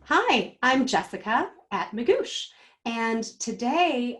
Hi, I'm Jessica at Magoosh, and today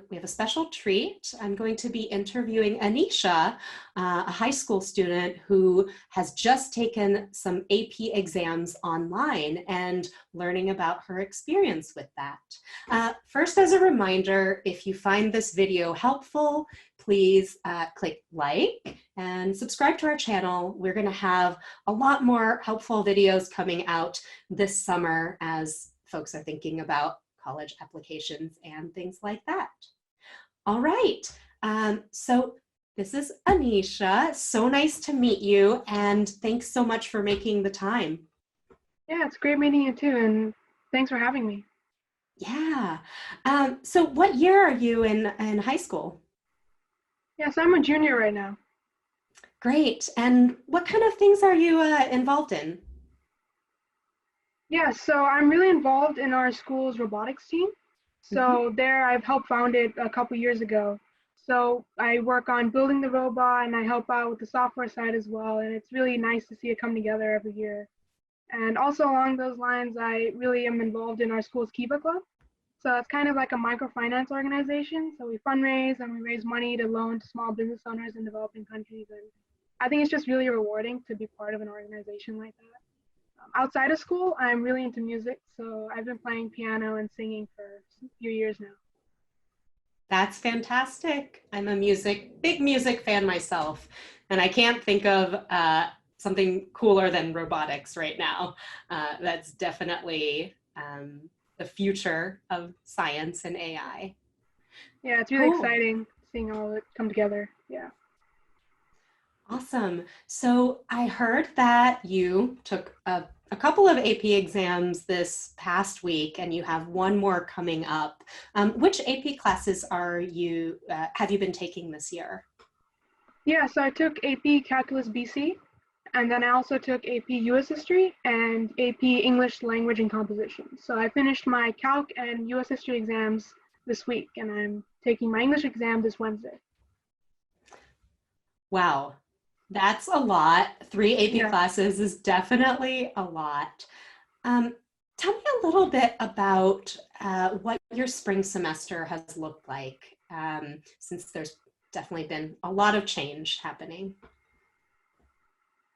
we have a special treat. I'm going to be interviewing Anisha, a high school student who has just taken some AP exams online and learning about her experience with that. First, as a reminder, if you find this video helpful, please click like and subscribe to our channel. We're going to have a lot more helpful videos coming out this summer as folks are thinking about college applications and things like that. All right, so this is Anisha. So nice to meet you, and thanks so much for making the time. Yeah, it's great meeting you too, and thanks for having me. Yeah. So what year are you in high school? Yes, I'm a junior right now. Great. And what kind of things are you involved in? Yeah, so I'm really involved in our school's robotics team. Mhm. So there, I've helped found it a couple years ago. So I work on building the robot, and I help out with the software side as well. And it's really nice to see it come together every year. And also along those lines, I really am involved in our school's Kiva Club. So it's kind of like a microfinance organization. So we fundraise and we raise money to loan to small business owners in developing countries. And I think it's just really rewarding to be part of an organization like that. Outside of school, I'm really into music. So I've been playing piano and singing for a few years now. That's fantastic. I'm a big music fan myself, and I can't think of something cooler than robotics right now. That's definitely the future of science and AI. Yeah, it's really Cool. exciting seeing all of it come together. Yeah. Awesome. So I heard that you took a couple of AP exams this past week, and you have one more coming up. Which AP classes have you been taking this year? Yeah, so I took AP Calculus BC, and then I also took AP US History and AP English Language and Composition. So I finished my Calc and US History exams this week, and I'm taking my English exam this Wednesday. Wow, that's a lot. Three AP Yeah. classes is definitely a lot. Um, Tell me a little bit about what your spring semester has looked like, since there's definitely been a lot of change happening.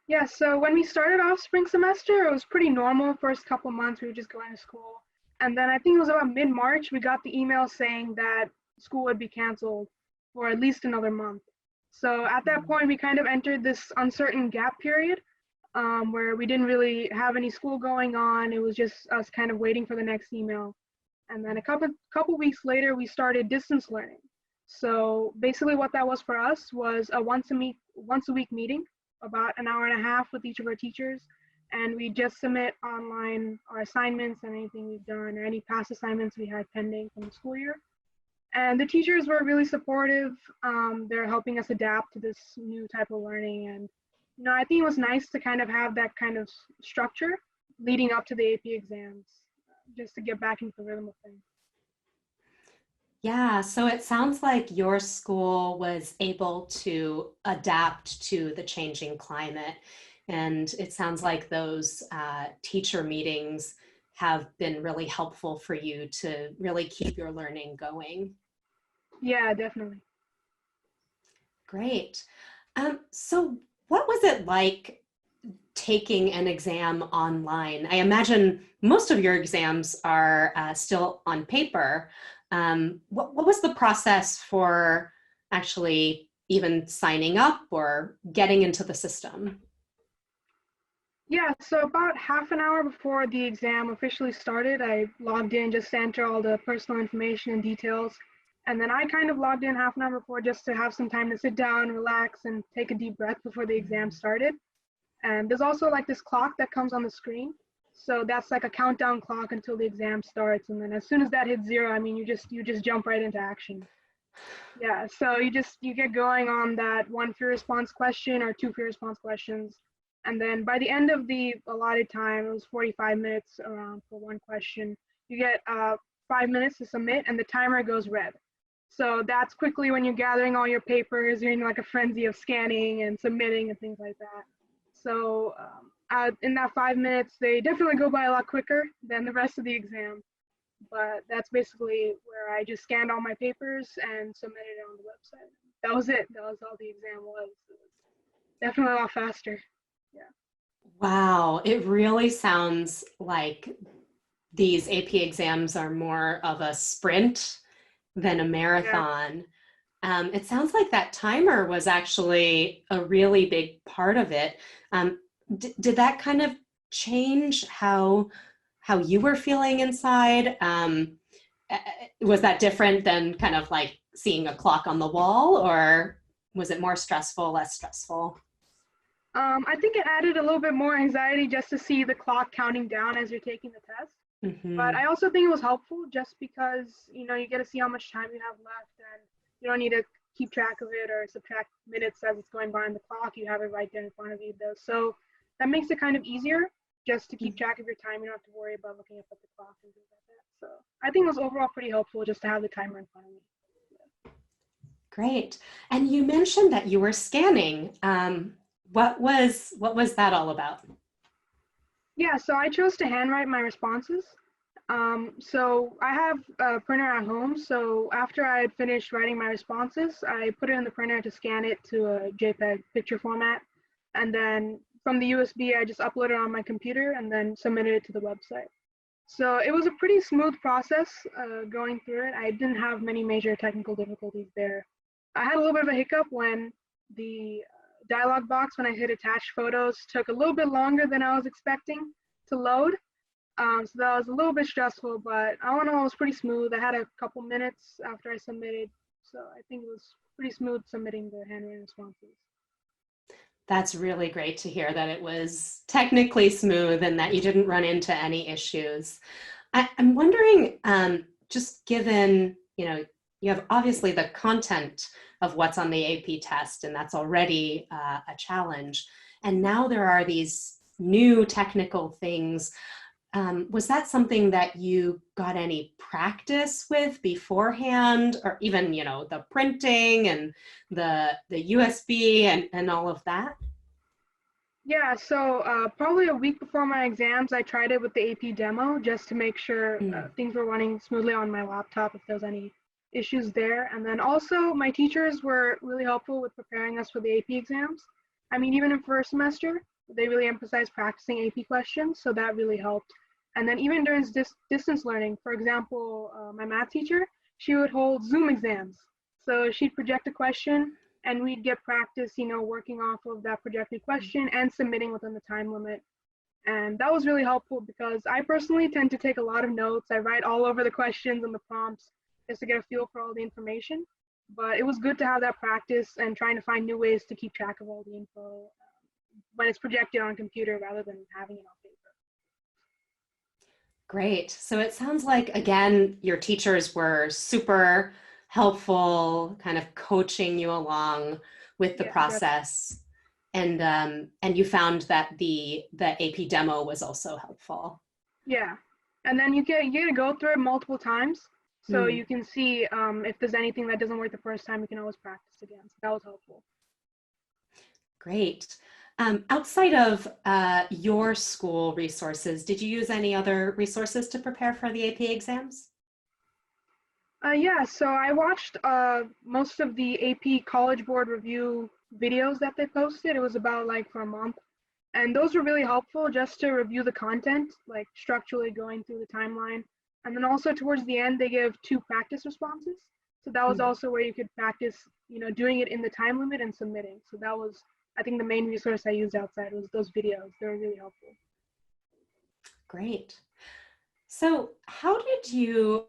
Yeah, so when we started off spring semester, it was pretty normal. First couple months, we were just going to school. And then I think it was about mid-March, we got the email saying that school would be canceled for at least another month. So at that point, we kind of entered this uncertain gap period where we didn't really have any school going on. It was just us kind of waiting for the next email. And then a couple weeks later, we started distance learning. So basically, what that was for us was a once a week meeting, about an hour and a half with each of our teachers, and we just submit online our assignments and anything we've done or any past assignments we had pending from the school year. And the teachers were really supportive. They're helping us adapt to this new type of learning, and I think it was nice to kind of have that kind of structure leading up to the AP exams, just to get back into the rhythm of things. Yeah, so it sounds like your school was able to adapt to the changing climate. And it sounds like those teacher meetings have been really helpful for you to really keep your learning going. Yeah, definitely. Great. So, what was it like taking an exam online? I imagine most of your exams are still on paper. What was the process for actually even signing up or getting into the system? Yeah, so about half an hour before the exam officially started, I logged in just to enter all the personal information and details. And then I kind of logged in half an hour before just to have some time to sit down, relax, and take a deep breath before the exam started. And there's also like this clock that comes on the screen. So that's like a countdown clock until the exam starts. And then as soon as that hits zero, I mean, you just jump right into action. Yeah, so you get going on that one free response question or two free response questions. And then by the end of the allotted time, it was 45 minutes around for one question, you get 5 minutes to submit and the timer goes red. So that's quickly when you're gathering all your papers, you're in like a frenzy of scanning and submitting and things like that. So in that 5 minutes, they definitely go by a lot quicker than the rest of the exam. But that's basically where I just scanned all my papers and submitted it on the website. That was it. That was all the exam was. It was definitely a lot faster. Yeah. Wow, it really sounds like these AP exams are more of a sprint than a Yeah. marathon. It sounds like that timer was actually a really big part of it. Did that kind of change how you were feeling inside? Was that different than kind of like seeing a clock on the wall, or was it more stressful, less stressful? I think it added a little bit more anxiety just to see the clock counting down as you're taking the test. But Hmm. I also think it was helpful just because, you get to see how much time you have left and you don't need to keep track of it or subtract minutes as it's going by on the clock. You have it right there in front of you though. So that makes it kind of easier just to keep track of your time. You don't have to worry about looking up at the clock and things like that. So I think it was overall pretty helpful just to have the timer in front of me. Great. And you mentioned that you were scanning. What was that all about? Yeah, so I chose to handwrite my responses. So I have a printer at home. So after I had finished writing my responses, I put it in the printer to scan it to a JPEG picture format. And then from the USB, I just uploaded it on my computer and then submitted it to the website. So it was a pretty smooth process going through it. I didn't have many major technical difficulties there. I had a little bit of a hiccup when the dialog box, when I hit attach photos, took a little bit longer than I was expecting to load. So that was a little bit stressful, but all in all, it was pretty smooth. I had a couple minutes after I submitted, so I think it was pretty smooth submitting the handwritten responses. That's really great to hear that it was technically smooth and that you didn't run into any issues. I'm wondering, just given, you have obviously the content of what's on the AP test, and that's already a challenge. And now there are these new technical things. Was that something that you got any practice with beforehand, or even, the printing and the USB and all of that? Yeah, so probably a week before my exams, I tried it with the AP demo just to make sure Mm. things were running smoothly on my laptop if there was any issues there. And then also, my teachers were really helpful with preparing us for the AP exams. I mean, even in first semester, they really emphasized practicing AP questions, so that really helped. And then even during distance learning, for example, my math teacher, she would hold Zoom exams. So she'd project a question and we'd get practice, working off of that projected question and submitting within the time limit. And that was really helpful because I personally tend to take a lot of notes. I write all over the questions and the prompts just to get a feel for all the information. But it was good to have that practice and trying to find new ways to keep track of all the info when it's projected on a computer rather than having it on paper. Great. So it sounds like, again, your teachers were super helpful, kind of coaching you along with the Yeah, definitely. process. And you found that the AP demo was also helpful. Yeah. And then you get to go through it multiple times. So Hmm. you can see if there's anything that doesn't work the first time, you can always practice again. So that was helpful. Great. Outside of your school resources, did you use any other resources to prepare for the AP exams? Yeah, so I watched most of the AP College Board review videos that they posted. It was about like for a month. And those were really helpful just to review the content, like structurally going through the timeline. And then also towards the end, they give two practice responses. So that was Hmm. also where you could practice, doing it in the time limit and submitting. So that was, I think, the main resource I used outside was those videos. They were really helpful. Great. So, how did you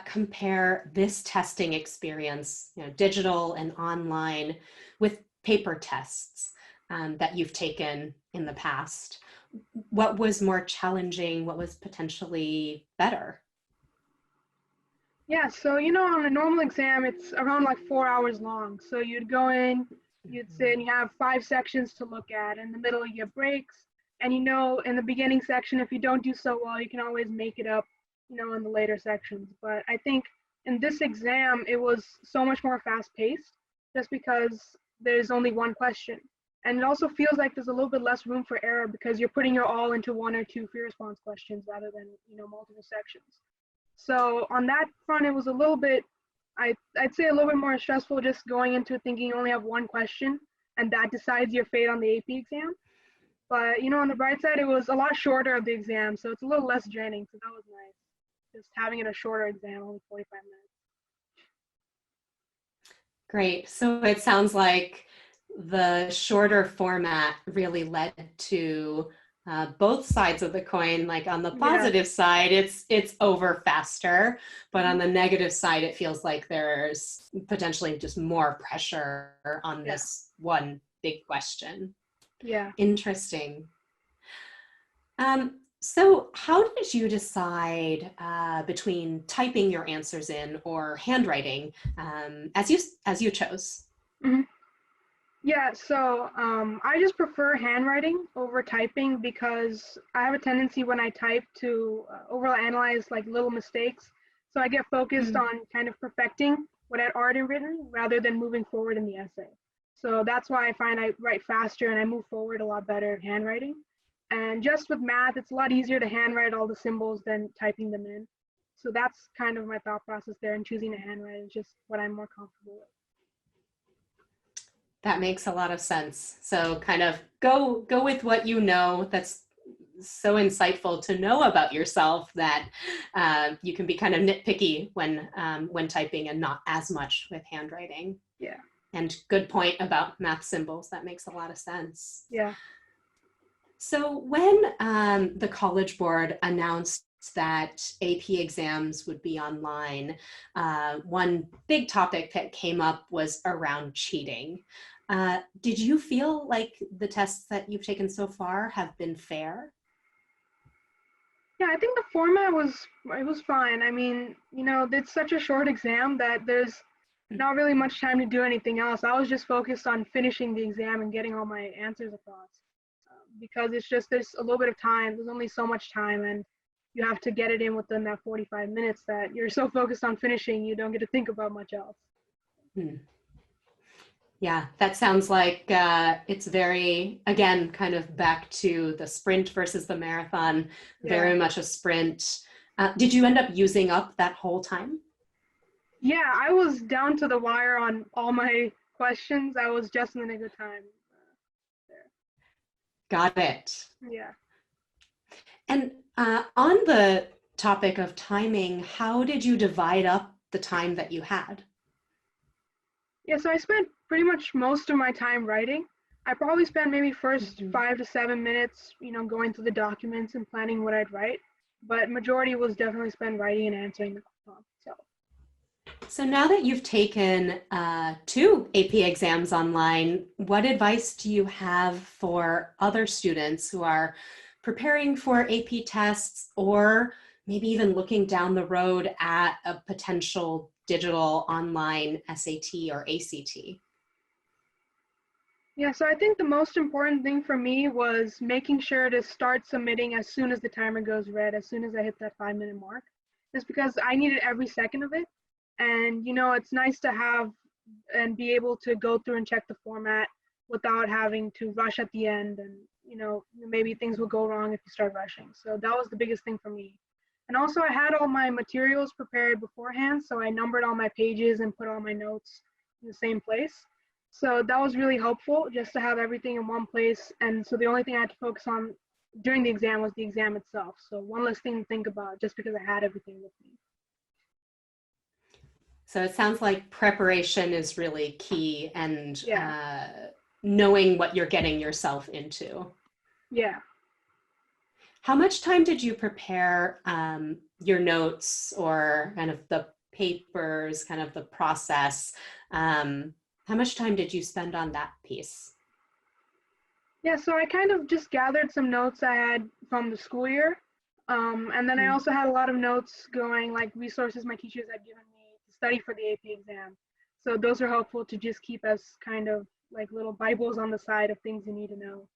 compare this testing experience, digital and online, with paper tests that you've taken in the past? What was more challenging? What was potentially better? Yeah, so on a normal exam, it's around like 4 hours long. So you'd go in, you'd sit, Mhm. and you have 5 sections to look at. In the middle, you get breaks. And in the beginning section, if you don't do so well, you can always make it up, in the later sections. But I think in this exam, it was so much more fast paced just because there's only one question. And it also feels like there's a little bit less room for error because you're putting your all into one or two free response questions rather than, multiple sections. So on that front, it was a little bit, I'd say a little bit more stressful just going into thinking you only have one question and that decides your fate on the AP exam. But, on the bright side, it was a lot shorter of the exam, so it's a little less draining, so that was nice. Just having it a shorter exam, only 45 minutes. Great. So it sounds like the shorter format really led to both sides of the coin. Like on the positive side, it's over faster, but on the negative side, it feels like there's potentially just more pressure on this one big question. Yeah. Interesting. So how did you decide between typing your answers in or handwriting as you chose? Mm-hmm. Yeah, so I just prefer handwriting over typing because I have a tendency when I type to overanalyze like little mistakes. So I get focused on kind of perfecting what I'd already written rather than moving forward in the essay. So that's why I find I write faster and I move forward a lot better handwriting. And just with math, it's a lot easier to handwrite all the symbols than typing them in. So that's kind of my thought process there, and choosing to handwrite is just what I'm more comfortable with. That makes a lot of sense. So kind of go with what you know. That's so insightful to know about yourself that you can be kind of nitpicky when typing and not as much with handwriting. Yeah. And good point about math symbols. That makes a lot of sense. Yeah. So when the College Board announced that AP exams would be online, one big topic that came up was around cheating. Did you feel like the tests that you've taken so far have been fair? Yeah, I think the format was fine. I mean, it's such a short exam that there's not really much time to do anything else. I was just focused on finishing the exam and getting all my answers across because it's just there's a little bit of time. There's only so much time, and you have to get it in within that 45 minutes that you're so focused on finishing, you don't get to think about much else. Yeah, that sounds like it's very, again, kind of back to the sprint versus the marathon, very much a sprint. Did you end up using up that whole time? Yeah, I was down to the wire on all my questions. I was just in the nick of time there. Got it. Yeah. And on the topic of timing, how did you divide up the time that you had? Yeah, so I spent pretty much most of my time writing. I probably spent maybe first 5 to 7 minutes, going through the documents and planning what I'd write. But majority was definitely spent writing and answering the prompt. So now that you've taken 2 AP exams online, what advice do you have for other students who are preparing for AP tests or maybe even looking down the road at a potential digital online SAT or ACT? Yeah, so I think the most important thing for me was making sure to start submitting as soon as the timer goes red, as soon as I hit that 5-minute mark, just because I needed every second of it. And, it's nice to have and be able to go through and check the format without having to rush at the end. And, maybe things will go wrong if you start rushing. So that was the biggest thing for me. And also I had all my materials prepared beforehand. So I numbered all my pages and put all my notes in the same place. So that was really helpful just to have everything in one place. And so the only thing I had to focus on during the exam was the exam itself. So one less thing to think about just because I had everything with me. So it sounds like preparation is really key and knowing what you're getting yourself into. Yeah. How much time did you prepare your notes or kind of the papers, kind of the process? How much time did you spend on that piece? Yeah, so I kind of just gathered some notes I had from the school year. And then I also had a lot of notes going, like resources my teachers had given me to study for the AP exam. So those are helpful to just keep as kind of like little Bibles on the side of things you need to know.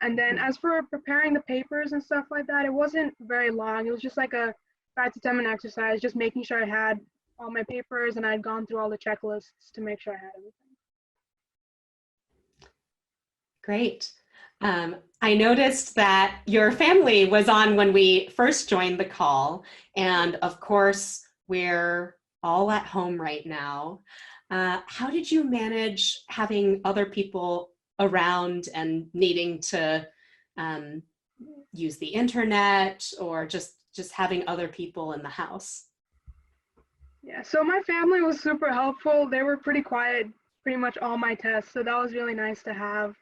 And then as for preparing the papers and stuff like that, it wasn't very long. It was just like a 5 to 10 minute exercise, just making sure I had all my papers and I'd gone through all the checklists to make sure I had everything. Great. I noticed that your family was on when we first joined the call, and of course, we're all at home right now. How did you manage having other people around and needing to um, use the internet or just having other people in the house? Yeah, so my family was super helpful. They were pretty quiet pretty much all my tests, so that was really nice to have.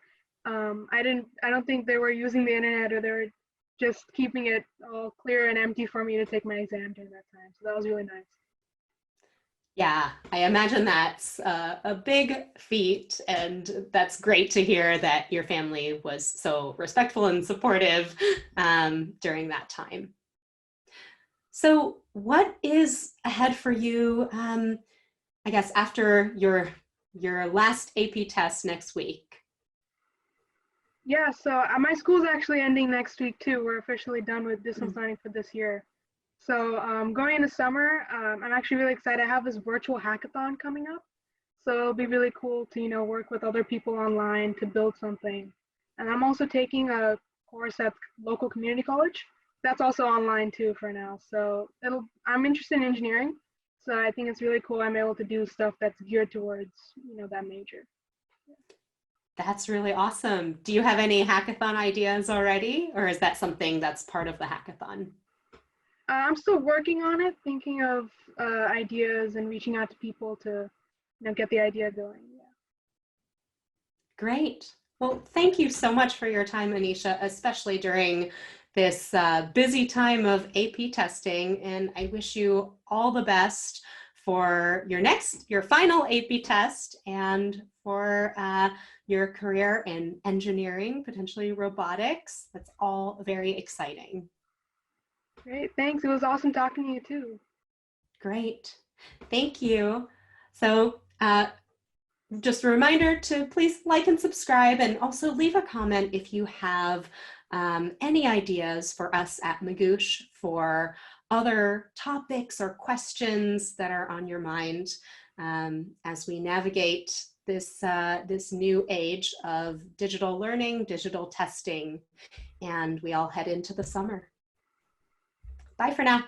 I don't think they were using the internet or they were just keeping it all clear and empty for me to take my exam during that time. So that was really nice. Yeah, I imagine that's a big feat, and that's great to hear that your family was so respectful and supportive during that time. So, what is ahead for you? I guess after your last AP test next week. Yeah, so my school's actually ending next week too. We're officially done with distance learning for this year. So going into summer, I'm actually really excited. I have this virtual hackathon coming up. So it'll be really cool to, work with other people online to build something. And I'm also taking a course at local community college. That's also online too for now. So I'm interested in engineering. So I think it's really cool I'm able to do stuff that's geared towards, that major. That's really awesome. Do you have any hackathon ideas already, or is that something that's part of the hackathon? I'm still working on it, thinking of ideas and reaching out to people to, get the idea going. Yeah. Great. Well, thank you so much for your time, Anisha, especially during this busy time of AP testing. And I wish you all the best for your final AP test and for your career in engineering, potentially robotics. That's all very exciting. Great. Thanks. It was awesome talking to you too. Great. Thank you. So just a reminder to please like and subscribe, and also leave a comment if you have any ideas for us at Magoosh for other topics or questions that are on your mind as we navigate this new age of digital learning, digital testing, and we all head into the summer. Bye for now.